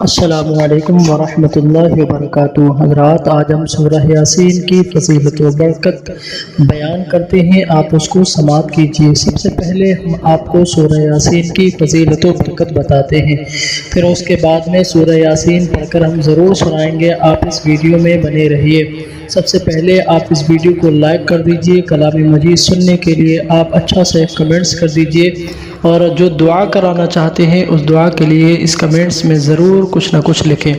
السلام علیکم ورحمۃ اللہ وبرکاتہ۔ حضرات، آج ہم سورہ یاسین کی فضیلت و برکت بیان کرتے ہیں، آپ اس کو سماعت کیجیے۔ سب سے پہلے ہم آپ کو سورہ یاسین کی فضیلت و برکت بتاتے ہیں، پھر اس کے بعد میں سورہ یاسین پڑھ کر ہم ضرور سنائیں گے۔ آپ اس ویڈیو میں بنے رہیے۔ سب سے پہلے آپ اس ویڈیو کو لائک کر دیجیے۔ کلام مجید سننے کے لیے آپ اچھا سے کمنٹس کر دیجیے، اور جو دعا کرانا چاہتے ہیں اس دعا کے لیے اس کمنٹس میں ضرور کچھ نہ کچھ لکھیں۔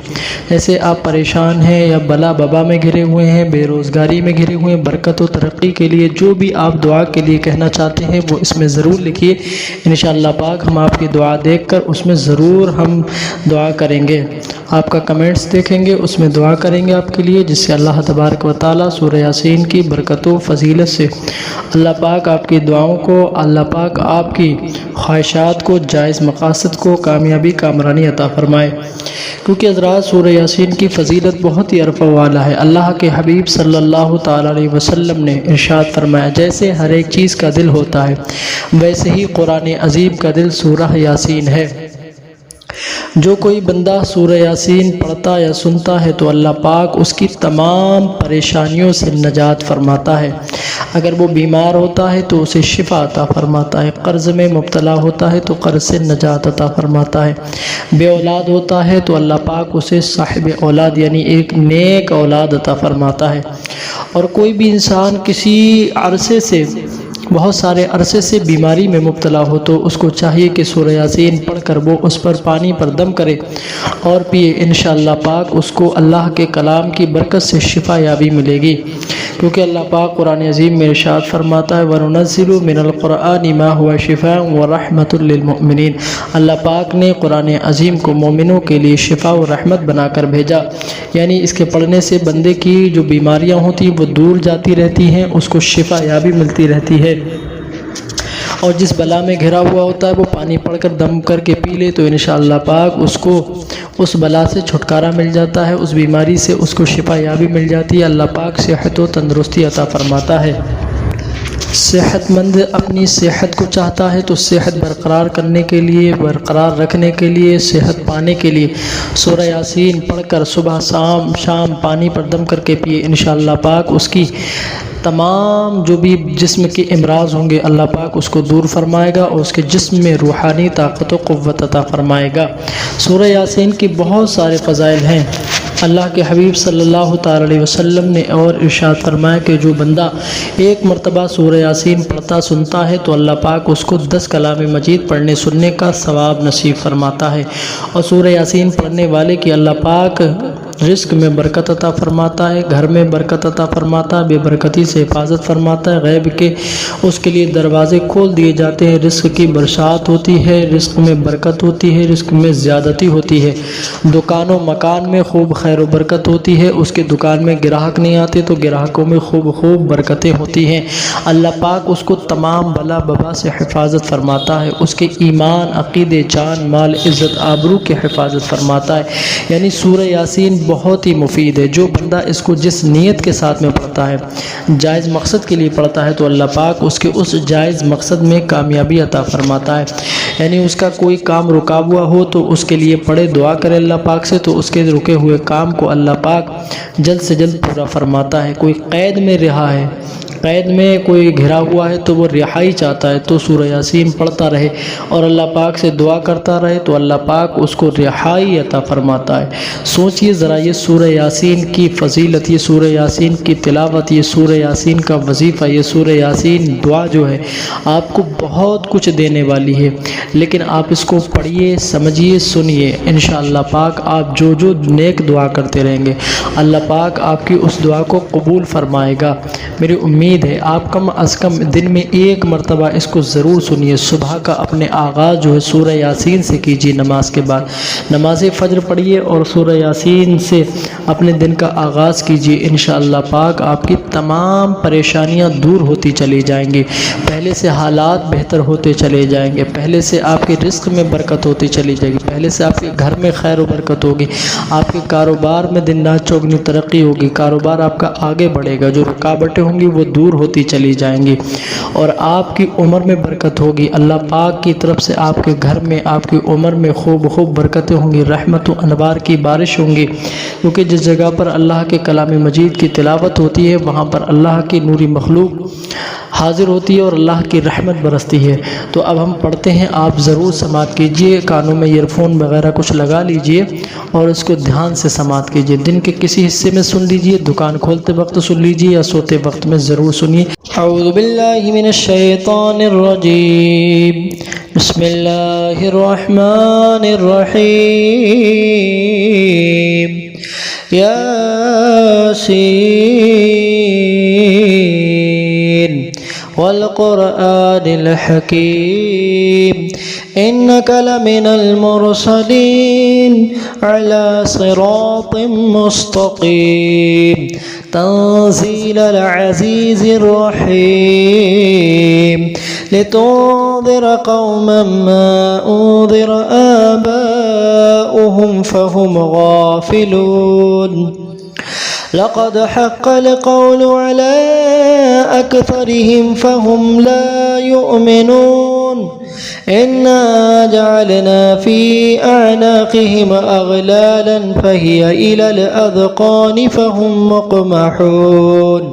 جیسے آپ پریشان ہیں یا بلا ببا میں گھرے ہوئے ہیں، بے روزگاری میں گھرے ہوئے ہیں، برکت و ترقی کے لیے جو بھی آپ دعا کے لیے کہنا چاہتے ہیں وہ اس میں ضرور لکھیے۔ انشاءاللہ پاک ہم آپ کی دعا دیکھ کر اس میں ضرور ہم دعا کریں گے۔ آپ کا کمنٹس دیکھیں گے، اس میں دعا کریں گے آپ کے لیے، جس سے اللہ تبارک و تعالیٰ سورہ یاسین کی برکت و فضیلت سے اللہ پاک آپ کی دعاؤں کو، اللہ پاک آپ کی خواہشات کو، جائز مقاصد کو کامیابی کامرانی عطا فرمائے۔ کیونکہ حضرات سورہ یاسین کی فضیلت بہت ہی عرفہ والا ہے۔ اللہ کے حبیب صلی اللہ تعالیٰ علیہ وسلم نے ارشاد فرمایا، جیسے ہر ایک چیز کا دل ہوتا ہے ویسے ہی قرآن عظیم کا دل سورہ یاسین ہے۔ جو کوئی بندہ سورہ یاسین پڑھتا یا سنتا ہے تو اللہ پاک اس کی تمام پریشانیوں سے نجات فرماتا ہے۔ اگر وہ بیمار ہوتا ہے تو اسے شفا عطا فرماتا ہے، قرض میں مبتلا ہوتا ہے تو قرض سے نجات عطا فرماتا ہے، بے اولاد ہوتا ہے تو اللہ پاک اسے صاحب اولاد یعنی ایک نیک اولاد عطا فرماتا ہے۔ اور کوئی بھی انسان کسی عرصے سے، بہت سارے عرصے سے بیماری میں مبتلا ہو تو اس کو چاہیے کہ سورہ یاسین پڑھ کر وہ اس پر پانی پر دم کرے اور پیے۔ انشاءاللہ پاک اس کو اللہ کے کلام کی برکت سے شفا یابی ملے گی، کیونکہ اللہ پاک قرآن عظیم میں ارشاد فرماتا ہے وَنُنَزِّلُ مِنَ الْقُرْآنِ مَا هُوَ شِفَاءٌ وَرَحْمَةٌ لِّلْمُؤْمِنِينَ۔ اللہ پاک نے قرآن عظیم کو مومنوں کے لیے شفا و رحمت بنا کر بھیجا، یعنی اس کے پڑھنے سے بندے کی جو بیماریاں ہوتی ہیں وہ دور جاتی رہتی ہیں، اس کو شفا یابی ملتی رہتی ہے۔ اور جس بلا میں گھرا ہوا ہوتا ہے وہ پانی پڑھ کر دم کر کے پی لے تو انشاءاللہ پاک اس کو اس بلا سے چھٹکارا مل جاتا ہے، اس بیماری سے اس کو شفا یابی مل جاتی ہے۔ اللہ پاک صحت و تندرستی عطا فرماتا ہے۔ صحت مند اپنی صحت کو چاہتا ہے تو صحت برقرار کرنے کے لیے، برقرار رکھنے کے لیے، صحت پانے کے لیے سورہ یاسین پڑھ کر صبح شام پانی پر دم کر کے پیے۔ انشاءاللہ پاک اس کی تمام جو بھی جسم کے امراض ہوں گے اللہ پاک اس کو دور فرمائے گا اور اس کے جسم میں روحانی طاقت و قوت عطا فرمائے گا۔ سورہ یاسین کی بہت سارے فضائل ہیں۔ اللہ کے حبیب صلی اللہ تعالیٰ علیہ وسلم نے اور ارشاد فرمایا کہ جو بندہ ایک مرتبہ سورہ یاسین پڑھتا سنتا ہے تو اللہ پاک اس کو 10 کلام مجید پڑھنے سننے کا ثواب نصیب فرماتا ہے، اور سورہ یاسین پڑھنے والے کی اللہ پاک رزق میں برکت عطا فرماتا ہے، گھر میں برکت عطا فرماتا ہے، بے برکتی سے حفاظت فرماتا ہے، غیب کے اس کے لیے دروازے کھول دیے جاتے ہیں، رزق کی برسات ہوتی ہے، رزق میں برکت ہوتی ہے، رزق میں زیادتی ہوتی ہے، دکان و مکان میں خوب خیر و برکت ہوتی ہے، اس کے دکان میں گراہک نہیں آتے تو گراہکوں میں خوب برکتیں ہوتی ہیں۔ اللہ پاک اس کو تمام بلا ببا سے حفاظت فرماتا ہے، اس کے ایمان، عقیدے، جان، مال، عزت، آبرو کی حفاظت فرماتا ہے۔ یعنی سورہ یاسین بہت ہی مفید ہے۔ جو بندہ اس کو جس نیت کے ساتھ میں پڑھتا ہے، جائز مقصد کے لیے پڑھتا ہے تو اللہ پاک اس کے اس جائز مقصد میں کامیابی عطا فرماتا ہے۔ یعنی اس کا کوئی کام رکا ہوا ہو تو اس کے لیے پڑھے، دعا کرے اللہ پاک سے تو اس کے رکے ہوئے کام کو اللہ پاک جلد سے جلد پورا فرماتا ہے۔ کوئی قید میں رہا ہے، قید میں کوئی گھرا ہوا ہے تو وہ رہائی چاہتا ہے تو سورہ یاسین پڑھتا رہے اور اللہ پاک سے دعا کرتا رہے تو اللہ پاک اس کو رہائی عطا فرماتا ہے۔ سوچئے ذرا یہ سورہ یاسین کی فضیلت، یہ سورہ یاسین کی تلاوت، یہ سورہ یاسین کا وظیفہ، یہ سورہ یاسین دعا جو ہے آپ کو بہت کچھ دینے والی ہے، لیکن آپ اس کو پڑھیے، سمجھیے، سنیے۔ انشاءاللہ پاک آپ جو نیک دعا کرتے رہیں گے اللہ پاک آپ کی اس دعا کو قبول فرمائے گا۔ میری امید ہے آپ کم از کم دن میں ایک مرتبہ اس کو ضرور سنیے۔ صبح کا اپنے آغاز جو ہے سورہ یاسین سے کیجیے، نماز کے بعد نماز فجر پڑھیے اور سورہ یاسین سے اپنے دن کا آغاز کیجیے۔ انشاءاللہ پاک آپ کی تمام پریشانیاں دور ہوتی چلی جائیں گی، پہلے سے حالات بہتر ہوتے چلے جائیں گے، پہلے سے آپ کے رزق میں برکت ہوتی چلی جائے گی، پہلے سے آپ کے گھر میں خیر و برکت ہوگی، آپ کے کاروبار میں دن رات چوگنی ترقی ہوگی، کاروبار آپ کا آگے بڑھے گا، جو رکاوٹیں ہوں گی وہ دور ہوتی چلی جائیں گی، और आपकी उम्र में बरकत होगी। अल्लाह पाक की तरफ से आपके घर में, आपकी उम्र में खूब खूब बरकतें होंगी, रहमत व अनवार की बारिश होंगी। क्योंकि जिस जगह पर अल्लाह के कलाम मजीद की तिलावत होती है वहाँ पर अल्लाह की नूरी मखलूक हाजिर होती है और अल्लाह की रहमत बरसती है। तो अब हम पढ़ते हैं, आप ज़रूर समात कीजिए, कानों में ईयरफोन वगैरह कुछ लगा लीजिए और इसको ध्यान से समात कीजिए। दिन के किसी हिस्से में सुन लीजिए, दुकान खोलते वक्त सुन लीजिए या सोते वक्त में ज़रूर सुनिए। औज़ु बिल्लाहि मिनश शैतानिर रजीम, बिस्मिल्लाहिर रहमानिर रहीम, यासीन वल क़ुरआनिल हकीम, इन्नका लमिनल मुरसलीन अला सिरातिम मुस्तक़ीम, तंज़ीलल अज़ीज़िर रहीम, लितुन्ज़िर क़ौमन मा उन्ज़िर आबाउहुम फ़हुम गाफ़िलून, लक़द हक़्क़ल क़ौलु अला अक्सरिहिम फ़हुम ला युमिनून, इन्ना जअलना फ़ी अअनाक़िहिम अग़लालन फ़हिय इलल अज़क़ानि फ़हुम मुक़महून,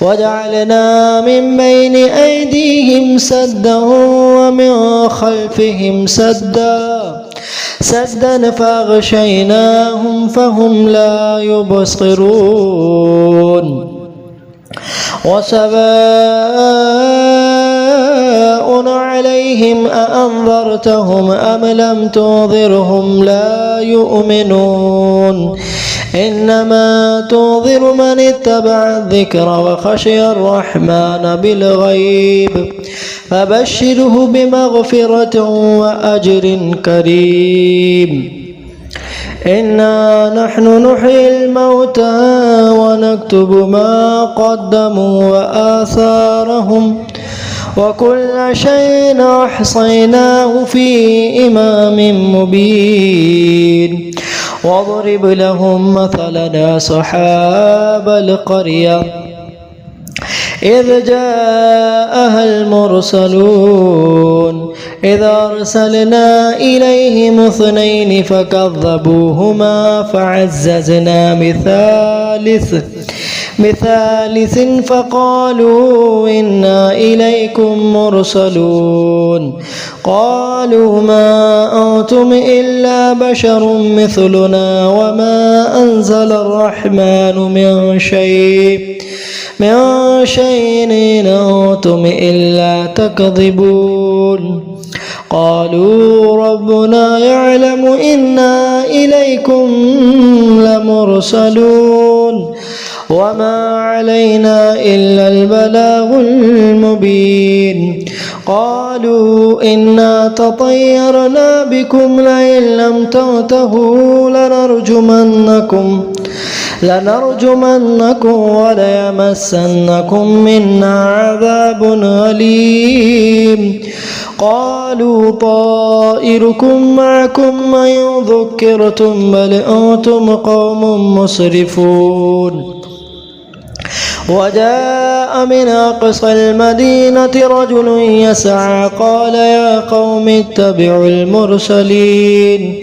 वजअलना मिन बैनि ऐदीहिम सद्दन व मिन ख़ल्फ़िहिम सद्दन फ़अग़शयनाहुम फ़हुम ला युबसिरून, वसवाअन अलैहिम अअन्ज़रतहुम अम लम तुन्ज़िरहुम ला युमिनून, इन्नमा तुन्ज़िर मन इत्तबअ अज़्ज़िक्र व खशिय अर्रहमान बिलग़ैब, फबश्शिरहु बिमग़फ़िरतिन व अज्रिन करीम। इन्ना नहनु नुह्यिल मौता व नक्तुबु मा क़द्दमू व आसारहुम व कुल्ल शैइन अहसयनाहु फ़ी इमामिन मुबीन, वضرب لهم مثلا أصحاب القرية إذ جاءها المرسلون إذ أرسلنا إليهم اثنين فكذبوهما فعززنا بثالث فقالوا إنا إليكم مرسلون، قالوا ما أنتم إلا بشر مثلنا وما أنزل الرحمن من شيء إن أنتم إلا تكذبون، قالوا ربنا يعلم إنا إليكم لمرسلون وما علينا إلا البلاغ المبين، قالوا إنا تطيرنا بكم لئن لم تنتهوا لنرجمنكم وليمسنكم منا عذاب أليم، قالوا طائركم معكم إن ذكرتم بل أنتم قوم مسرفون، وجاء من أقصى المدينة رجل يسعى قال يا قوم اتبعوا المرسلين،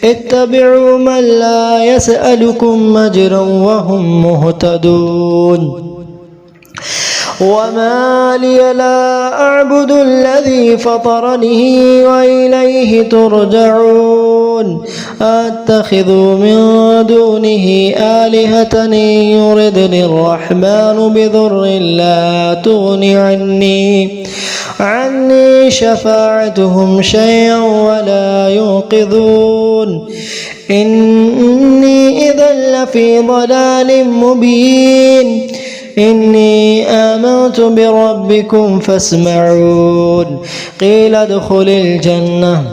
اتبعوا من لا يسألكم أجرا وهم مهتدون، وما لي لا أعبد الذي فطرني وإليه ترجعون، أتخذ من دونه آلهة إن يردني الرحمن بضر لا تغن عني شفاعتهم شيئا ولا ينقذون، إني إذا لفي ضلال مبين، إني آمنت بربكم فاسمعون، قيل ادخل الجنة،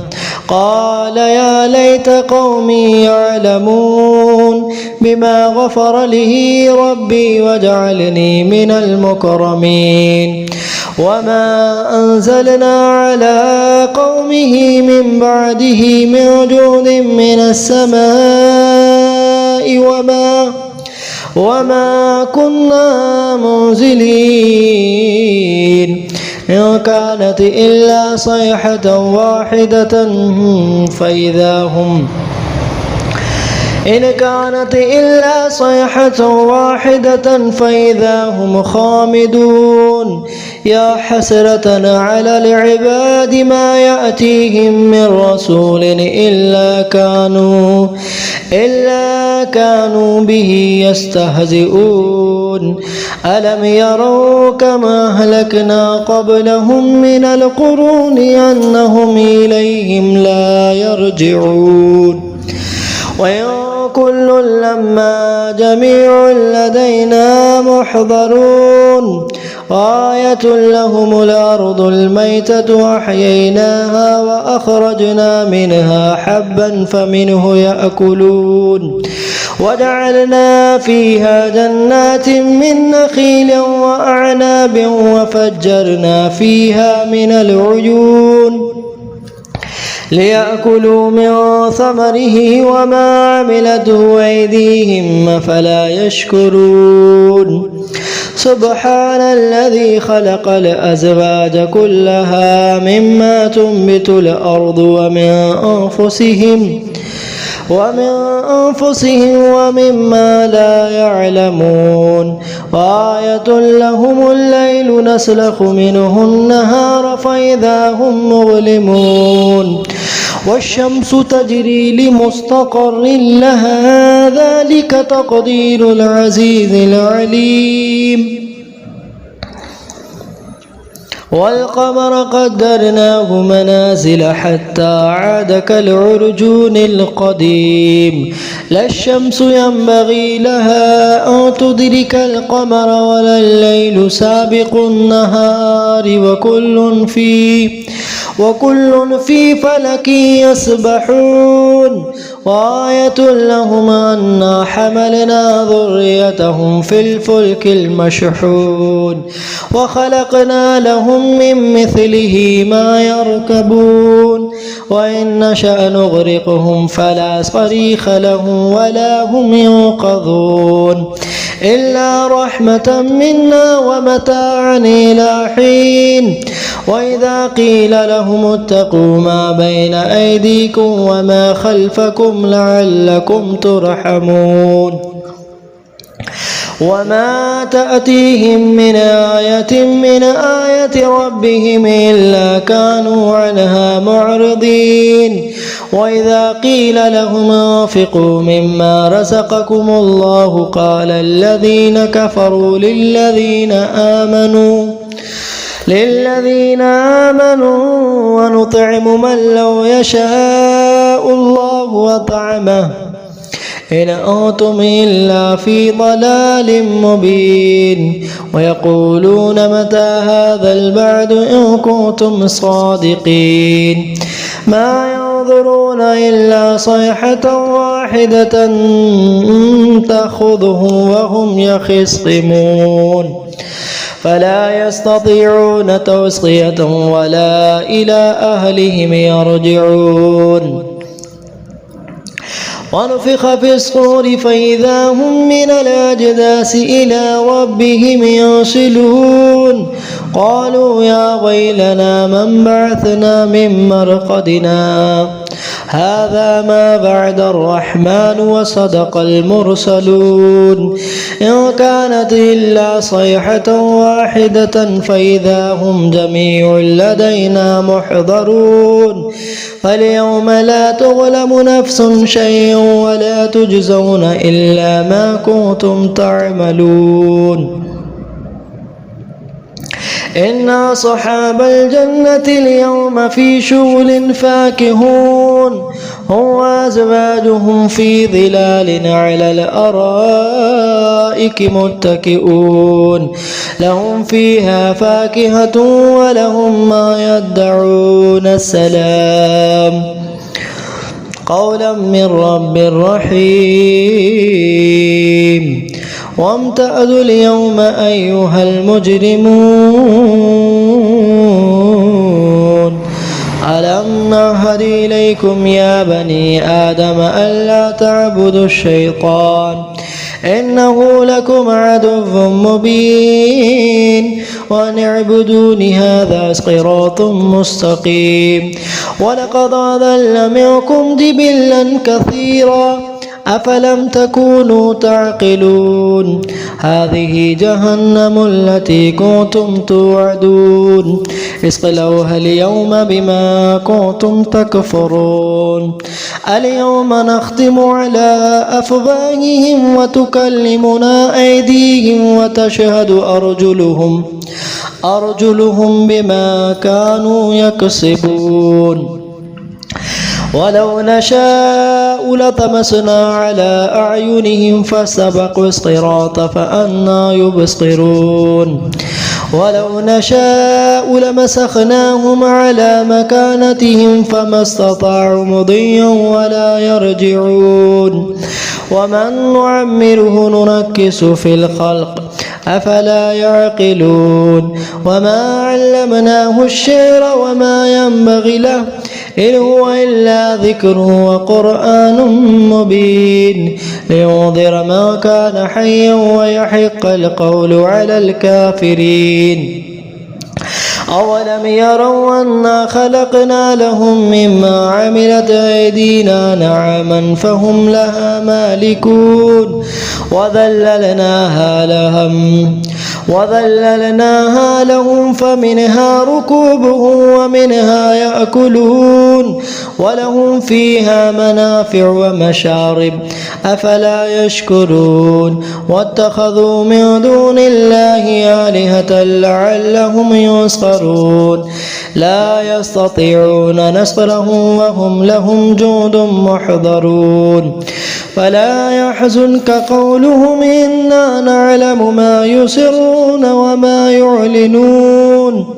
قال يا ليت قومي يعلمون بما غفر لي ربي وجعلني من المكرمين، وما أنزلنا على قومه من بعده من جود من السماء وما كنا منزلين إن كانت إلا صيحة واحدة فإذا هم خامدون يا حسرة على العباد ما يأتيهم من رسول إلا كانوا به يستهزئون ألم يروا كما أهلكنا قبلهم من القرون أنهم إليهم لا يرجعون وإن كل لما جميع لدينا محضرون آية لهم الأرض الميتة أحييناها وأخرجنا منها حبا فمنه يأكلون وجعلنا فيها جنات من نخيل وأعناب وفجرنا فيها من العيون ليأكلوا من ثمره وما عملته أيديهم أفلا يشكرون سبحان الذي خلق الأزواج كلها مما تنبت الأرض ومن أنفسهم ومما لا يعلمون وآية لهم الليل نسلخ منه النهار فإذا هم مظلمون والشمس تجري لمستقر لها ذلك تقدير العزيز العليم والقمر قدرناه منازل حتى عاد كالعرجون القديم لا الشمس ينبغي لها أن تدرك القمر ولا الليل سابق النهار وكل في فلك يسبحون وآية لهم أنا حملنا ذريتهم في الفلك المشحون وخلقنا لهم من مثله ما يركبون وإن نشأ نغرقهم فلا صريخ لهم ولا هم ينقذون إلا رحمة منا ومتاعا إلى حين وإذا قيل لهم اتقوا ما بين أيديكم وما خلفكم لعلكم ترحمون وما تأتيهم من آية ربهم إلا كانوا عنها معرضين وإذا قيل لهم انفقوا مما رزقكم الله قال الذين كفروا للذين آمنوا ونطعم من لو يشاء الله وطعمه إن أنتم إلا في ضلال مبين ويقولون متى هذا البعد إن كنتم صادقين ما ينظرون إلا صيحة واحدة تأخذهم وهم يخصمون فلا يستطيعون توصية ولا إلى أهلهم يرجعون ونفخ في الصور فإذا هم من الأجداث إلى ربهم ينسلون قالوا يا ويلنا من بعثنا من مرقدنا هذا ما بعد الرحمن وصدق المرسلون إن كانت إلا صيحة واحدة فإذا هم جميع لدينا محضرون فاليوم لا تظلم نفس شيئا ولا تجزون إلا ما كنتم تعملون إن أصحاب الجنة اليوم في شغل فاكهون هم وأزواجهم في ظلال على الأرائك متكئون لهم فيها فاكهة ولهم ما يدعون السلام قولا من رب رحيم وامتازوا اليوم أيها المجرمون ألم نعهد إليكم يا بني آدم ألا تعبدوا الشيطان إنه لكم عدو مبين وأن اعبدوني هذا صراط مستقيم ولقد أضل منكم جبلا كثيرا أفلم تكونوا تعقلون هذه جهنم التي كنتم توعدون اصلوها اليوم بما كنتم تكفرون اليوم نختم على أفواههم وتكلمنا أيديهم وتشهد أرجلهم بما كانوا يكسبون ولو نشاء لطمسنا على أعينهم فاستبقوا الصراط فأنى يبصرون ولو نشاء لمسخناهم على مكانتهم فما استطاعوا مضيا ولا يرجعون ومن نعمره ننكس في الخلق أفلا يعقلون وما علمناه الشعر وما ينبغي له إن هو إلا ذكر وقرآن مبين لينذر ما كان حيا ويحق القول على الكافرين أولم يروا أنا خلقنا لهم مما عملت أيدينا نعما فهم لها مالكون وذللناها لهم فمنها ركوبهم ومنها يأكلون ولهم فيها منافع ومشارب أفلا يشكرون واتخذوا من دون الله آلهة لعلهم ينصرون لا يستطيعون نصرهم وهم لهم جند محضرون فلا يحزنك قولهم إنا نعلم ما يسرون وما يعلنون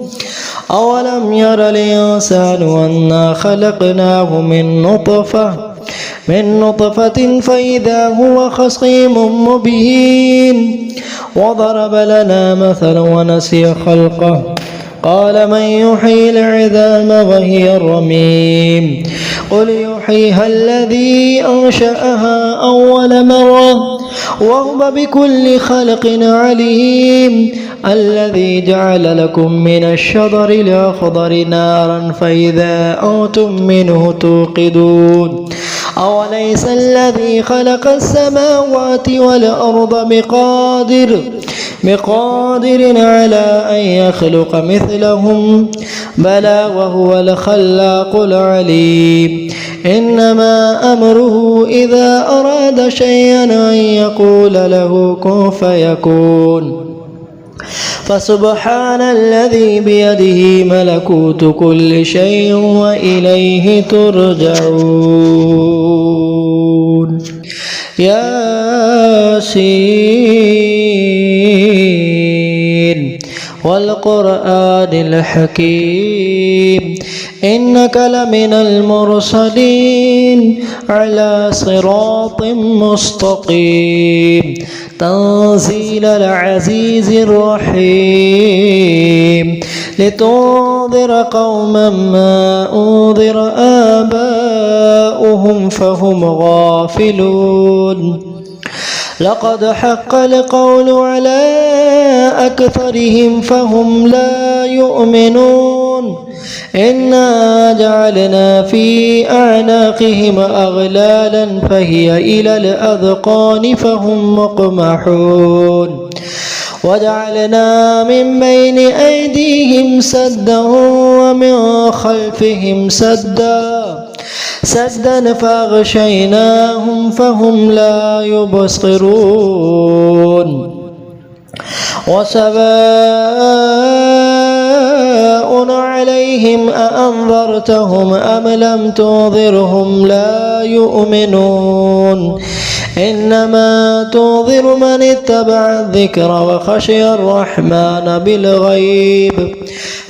أولم ير الإنسان أنا خلقناه من نطفة فإذا هو خصيم مبين وضرب لنا مثلا ونسي خلقه قال من يحيي العظام وهي الرميم قل يحييها الذي أنشأها أول مرة وهو بكل خلق عليم الذي جعل لكم من الشجر الأخضر نارا فإذا أنتم منه توقدون أوليس الذي خلق السماوات والأرض بقادر على أن يخلق مثلهم بلى وهو الخلاق العليم إنما أمره إذا أراد شيئا أن يقول له كن فيكون فسبحان الذي بيده ملكوت كل شيء وإليه ترجعون ياسين والقرآن الحكيم إنك لمن المرسلين على صراط مستقيم تنزيل العزيز الرحيم لتنذر قوما ما أنذر آباؤهم فهم غافلون لقد حق القول على أكثرهم فهم لا يؤمنون إنا جعلنا في أعناقهم أغلالا فهي إلى الأذقان فهم مقمحون وجعلنا من بين أيديهم سدا ومن خلفهم سدا فأغشيناهم فهم لا يبصرون وسواء عليهم أأنذرتهم أم لم تنذرهم لا يؤمنون إنما تنذر من اتبع الذكر وخشي الرحمن بالغيب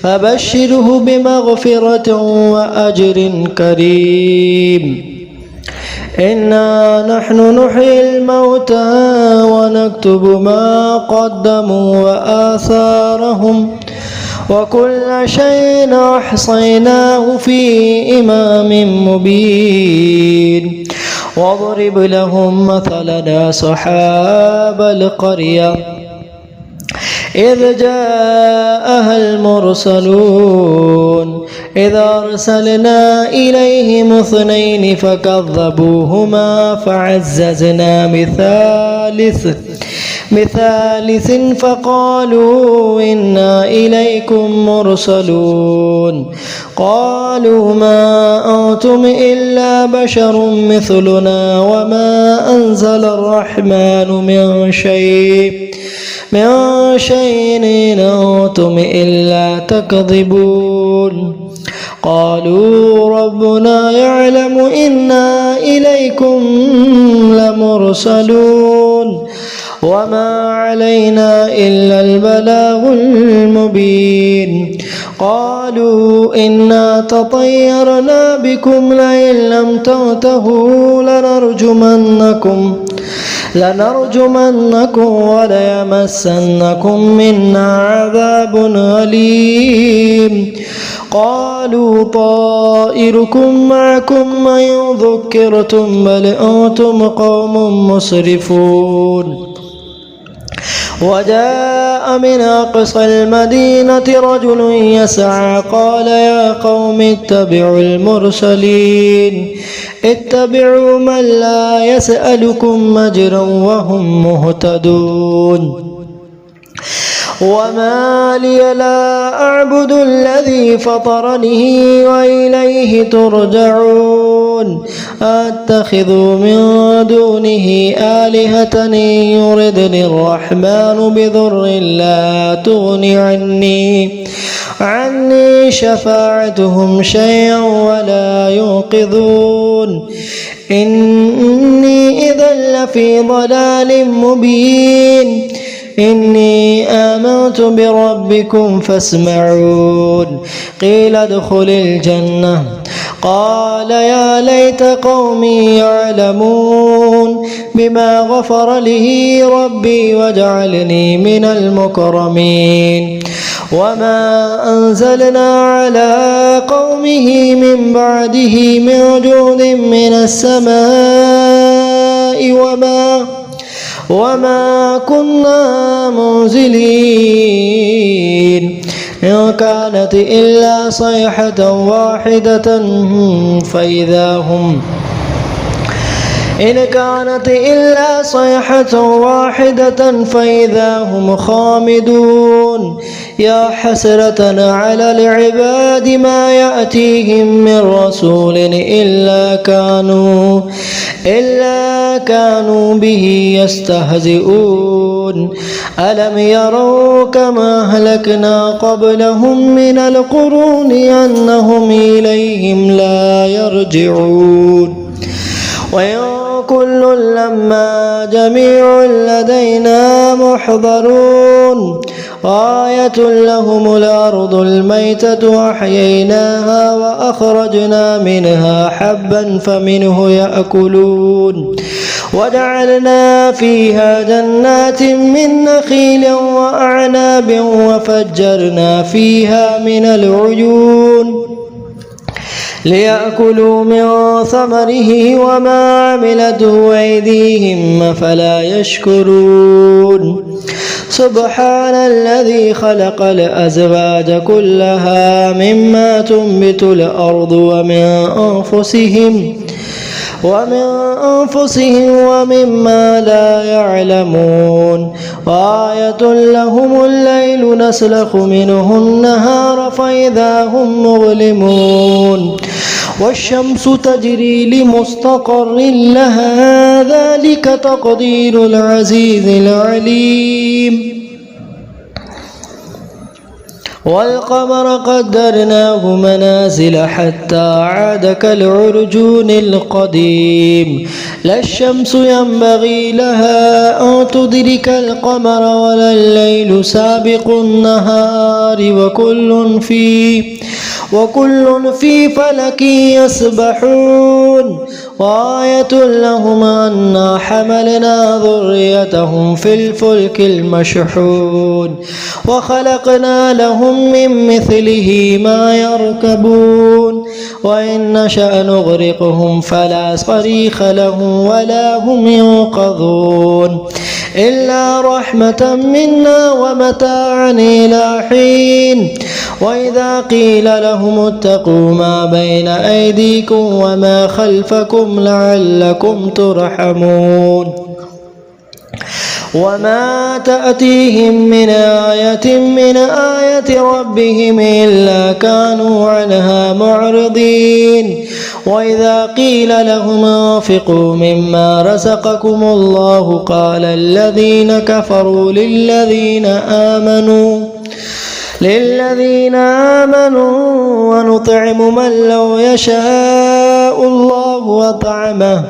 فبشره بمغفرة وأجر كريم إنا نحن نحيي الموتى ونكتب ما قدموا وآثارهم وكل شيء أحصيناه في إمام مبين واضرب لهم مثلا أصحاب القرية إذ جاءها المرسلون إذ أرسلنا إليهم 2 فكذبوهما فعززنا بثالث فقالوا إنا إليكم مرسلون قالوا ما أنتم إلا بشر مثلنا وما أنزل الرحمن من شيء إن أنتم إلا تكذبون قالوا ربنا يعلم إنا إليكم لمرسلون وما علينا إلا البلاغ المبين قالوا إنا تطيرنا بكم لئن لم تنتهوا لنرجمنكم وليمسنكم منا عذاب أليم قالوا طائركم معكم إن ذكرتم بل أنتم قوم مسرفون وجاء من أقصى المدينة رجل يسعى قال يا قوم اتبعوا المرسلين اتبعوا من لا يسألكم أجرا وهم مهتدون وما لي لا أعبد الذي فطرني وإليه ترجعون أتخذ من دونه آلهة إن يردني الرحمن بضر لا تغن عني شفاعتهم شيئا ولا ينقذون إني إذا لفي ضلال مبين إني آمنت بربكم فاسمعون قيل ادخل الجنة قال يا ليت قومي يعلمون بما غفر لي ربي وجعلني من المكرمين وما أنزلنا على قومه من بعده من جود من السماء وما كنا منزلين إن كانت إلا صيحة واحدة فإذا هم خامدون يا حسرة على العباد ما يأتيهم من رسول إلا كانوا به يستهزئون ألم يروا كما أهلكنا قبلهم من القرون أنهم إليهم لا يرجعون وإن كل لما جميع لدينا محضرون آية لهم الأرض الميتة أحييناها وأخرجنا منها حبا فمنه يأكلون وجعلنا فيها جنات من نخيل وأعناب وفجرنا فيها من العيون ليأكلوا من ثمره وما عملته أيديهم أفلا يشكرون سبحان الذي خلق الأزواج كلها مما تنبت الأرض ومن أنفسهم ومما لا يعلمون وآية لهم الليل نسلخ منه النهار فإذا هم مظلمون والشمس تجري لمستقر لها ذلك تقدير العزيز العليم والقمر قدرناه منازل حتى عاد كالعرجون القديم لا الشمس ينبغي لها أن تدرك القمر ولا الليل سابق النهار وكل في فلك يسبحون وآية لهم أنا حملنا ذريتهم في الفلك المشحون وخلقنا لهم من مثله ما يركبون وإن نشأ نغرقهم فلا صريخ لهم ولا هم ينقذون إلا رحمة منا ومتاعا إلى حين وإذا قيل لهم اتقوا ما بين أيديكم وما خلفكم لعلكم ترحمون وما تأتيهم من آية ربهم إلا كانوا عنها معرضين وإذا قيل لهم انفقوا مما رزقكم الله قال الذين كفروا للذين آمنوا ونطعم من لو يشاء الله أطعمه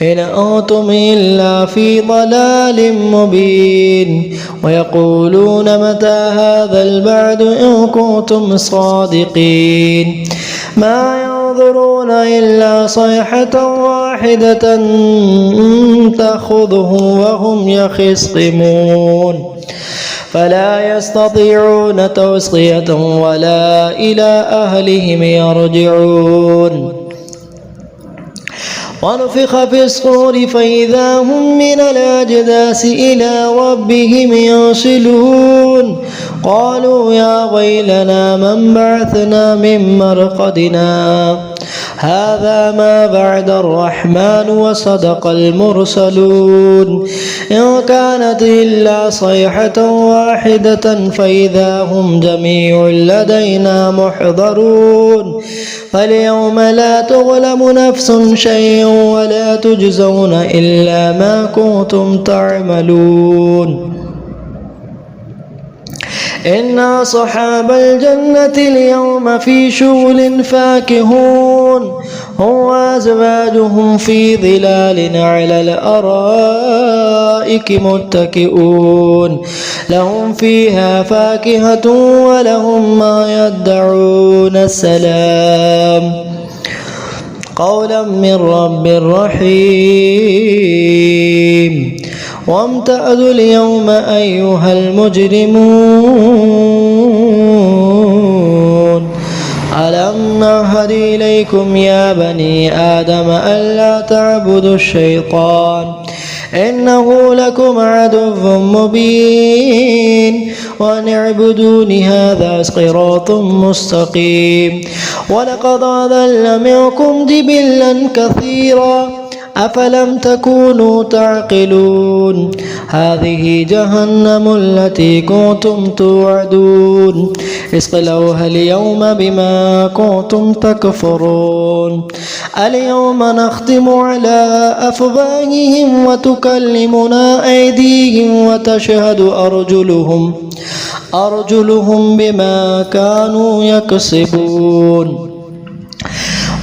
إن أنتم إلا في ضلال مبين ويقولون متى هذا البعد إن كنتم صادقين ما ينظرون إلا صيحة واحدة تأخذهم وهم يخصمون فلا يستطيعون توصية ولا إلى أهلهم يرجعون ونفخ في الصور فإذا هم من الأجداث إلى ربهم ينسلون قالوا يا ويلنا من بعثنا من مرقدنا هذا ما بعد الرحمن وصدق المرسلون إن كانت إلا صيحة واحدة فإذا هم جميع لدينا محضرون فاليوم لا تظلم نفس شيئا ولا تجزون إلا ما كنتم تعملون إن أصحاب الجنة اليوم في شغل فاكهون هم وأزواجهم في ظلال على الأرائك متكئون لهم فيها فاكهة ولهم ما يدعون السلام قولا من رب رحيم وامتازوا اليوم أيها المجرمون ألم نعهد إليكم يا بني آدم ألا تعبدوا الشيطان إنه لكم عدو مبين وأن اعبدوني هذا صراط مستقيم ولقد أضل منكم جبلا كثيرا أفلم تكونوا تعقلون هذه جهنم التي كنتم توعدون اصلوها اليوم بما كنتم تكفرون اليوم نختم على أفواههم وتكلمنا أيديهم وتشهد أرجلهم بما كانوا يكسبون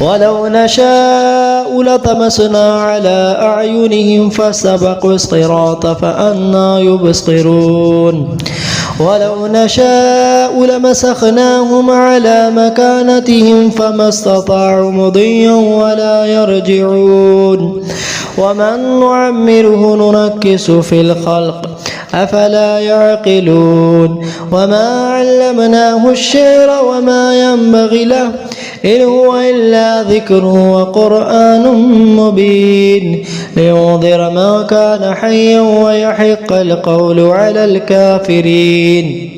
ولو نشاء لطمسنا على أعينهم فاستبقوا الصراط فأنى يبصرون ولو نشاء لمسخناهم على مكانتهم فما استطاعوا مضيا ولا يرجعون ومن نعمره ننكس في الخلق أفلا يعقلون وما علمناه الشعر وما ينبغي له إن هو إلا ذكر وقرآن مبين لينذر ما كان حيا ويحق القول على الكافرين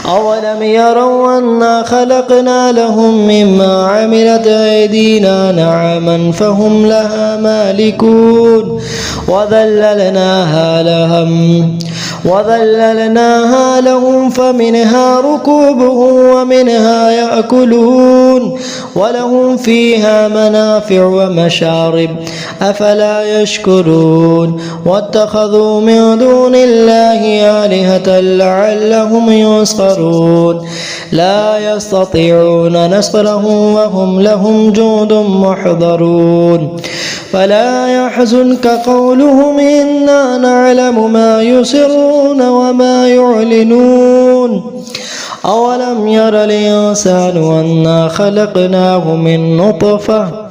أولم يروا أنا خلقنا لهم مما عملت أيدينا نعما فهم لها مالكون وذللناها لهم فمنها ركوبهم ومنها يأكلون ولهم فيها منافع ومشارب أفلا يشكرون واتخذوا من دون الله آلهة لعلهم ينصرون لا يستطيعون نصرهم وهم لهم جند محضرون فلا يحزنك قولهم إنا نعلم ما يسرون وما يعلنون أولم ير الإنسان أنا خلقناه من نطفة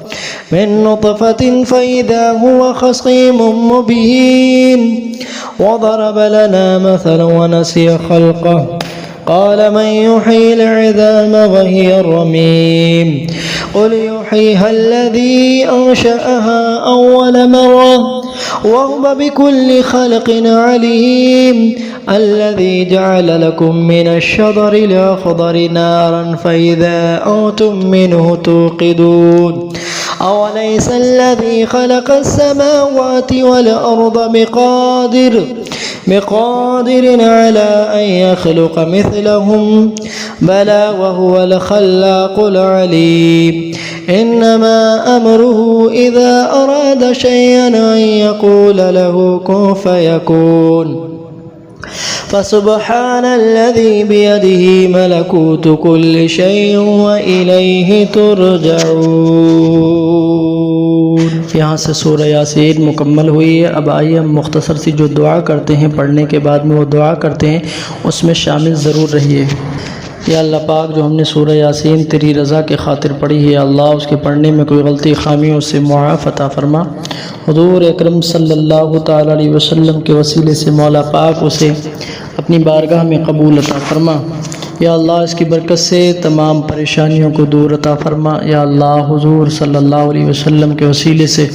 من نطفة فإذا هو خصيم مبين وضرب لنا مثلا ونسي خلقه قال من يحيي العظام وهي الرميم قل يحييها الذي أنشأها أول مرة وهو بكل خلق عليم الذي جعل لكم من الشجر الأخضر نارا فإذا أنتم منه توقدون أوليس الذي خلق السماوات والأرض بقادر على أن يخلق مثلهم بلى وهو الخلاق العليم إنما أمره إذا أراد شيئا أن يقول له كن فيكون فسبحان الذي بيده ملكوت كل شيء وإليه ترجعون۔ یہاں سے سورہ یاسین مکمل ہوئی ہے۔ اب آئیے ہم مختصر سی جو دعا کرتے ہیں پڑھنے کے بعد میں وہ دعا کرتے ہیں اس میں شامل ضرور رہیے۔ یا اللہ پاک جو ہم نے سورہ یاسین تیری رضا کے خاطر پڑھی ہے، اللہ اس کے پڑھنے میں کوئی غلطی خامی اس سے معاف عطا فرما۔ حضور اکرم صلی اللہ تعالی علیہ وسلم کے وسیلے سے مولا پاک اسے اپنی بارگاہ میں قبول عطا فرما۔ یا اللہ اس کی برکت سے تمام پریشانیوں کو دور عطا فرما۔ یا اللہ حضور صلی اللہ علیہ وسلم کے وسیلے سے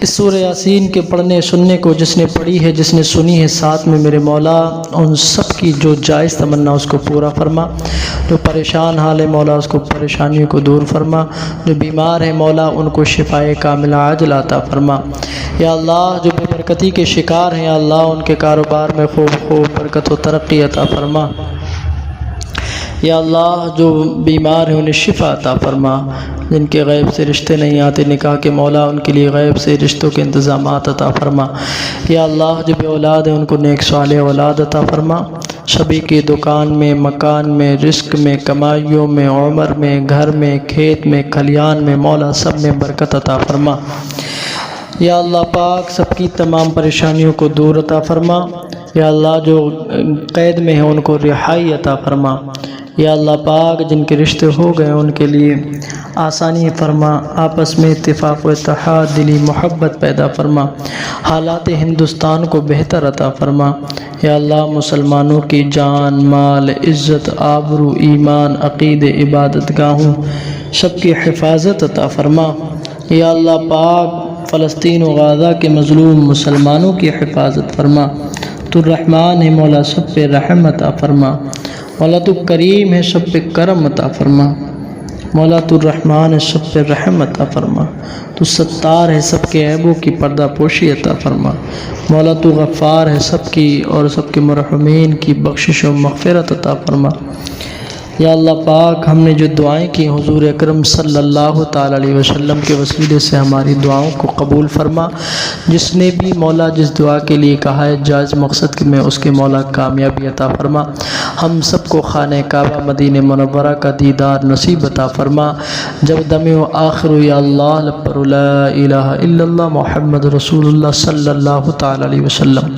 اس سورہ یاسین کے پڑھنے سننے کو جس نے پڑھی ہے، جس نے سنی ہے، ساتھ میں میرے مولا ان سب کی جو جائز تمنا اس کو پورا فرما۔ جو پریشان حال ہے مولا اس کو پریشانیوں کو دور فرما۔ جو بیمار ہے مولا ان کو شفائے کاملہ عاجلہ عطا فرما۔ یا اللہ جو بے برکتی کے شکار ہیں، یا اللہ ان کے کاروبار میں خوب برکت و ترقی عطا فرما۔ یا اللہ جو بیمار ہیں انہیں شفا عطا فرما۔ جن کے غیب سے رشتے نہیں آتے نکاح کے مولا ان کے لیے غیب سے رشتوں کے انتظامات عطا فرما۔ یا اللہ جو بے اولاد ہیں ان کو نیک صالح اولاد عطا فرما۔ سبھی کے دکان میں، مکان میں، رزق میں، کمائیوں میں، عمر میں، گھر میں، کھیت میں، کھلیان میں مولا سب میں برکت عطا فرما۔ یا اللہ پاک سب کی تمام پریشانیوں کو دور عطا فرما۔ یا اللہ جو قید میں ہیں ان کو رہائی عطا فرما۔ یا اللہ پاک جن کے رشتے ہو گئے ان کے لیے آسانی فرما، آپس میں اتفاق و اتحاد، دلی محبت پیدا فرما، حالات ہندوستان کو بہتر عطا فرما۔ یا اللہ مسلمانوں کی جان، مال، عزت، آبرو، ایمان، عقید، عبادت گاہوں سب کی حفاظت عطا فرما۔ یا اللہ پاک فلسطین و غزہ کے مظلوم مسلمانوں کی حفاظت فرما۔ تو الرحمن ہے مولا سب پہ رحم عطا فرما۔ مولا تو کریم ہے سب پہ کرم عطا فرما۔ مولا تو الرحمن ہے سب پہ رحم عطا فرما۔ تو ستار ہے سب کے عیبوں کی پردہ پوشی عطا فرما۔ مولا تو غفار ہے سب کی اور سب کے مرحومین کی بخشش و مغفرت عطا فرما۔ یا اللہ پاک ہم نے جو دعائیں کی حضور اکرم صلی اللہ تعالی علیہ وسلم کے وسیلے سے ہماری دعاؤں کو قبول فرما۔ جس نے بھی مولا جس دعا کے لیے کہا ہے جائز مقصد میں اس کے مولا کامیابی عطا فرما۔ ہم سب کو خانہ کعبہ مدینہ منورہ کا دیدار نصیب عطا فرما۔ جب دم و آخر یا اللہ لبر لا الہ الا اللہ محمد رسول اللہ صلی اللہ تعالی علیہ وسلم۔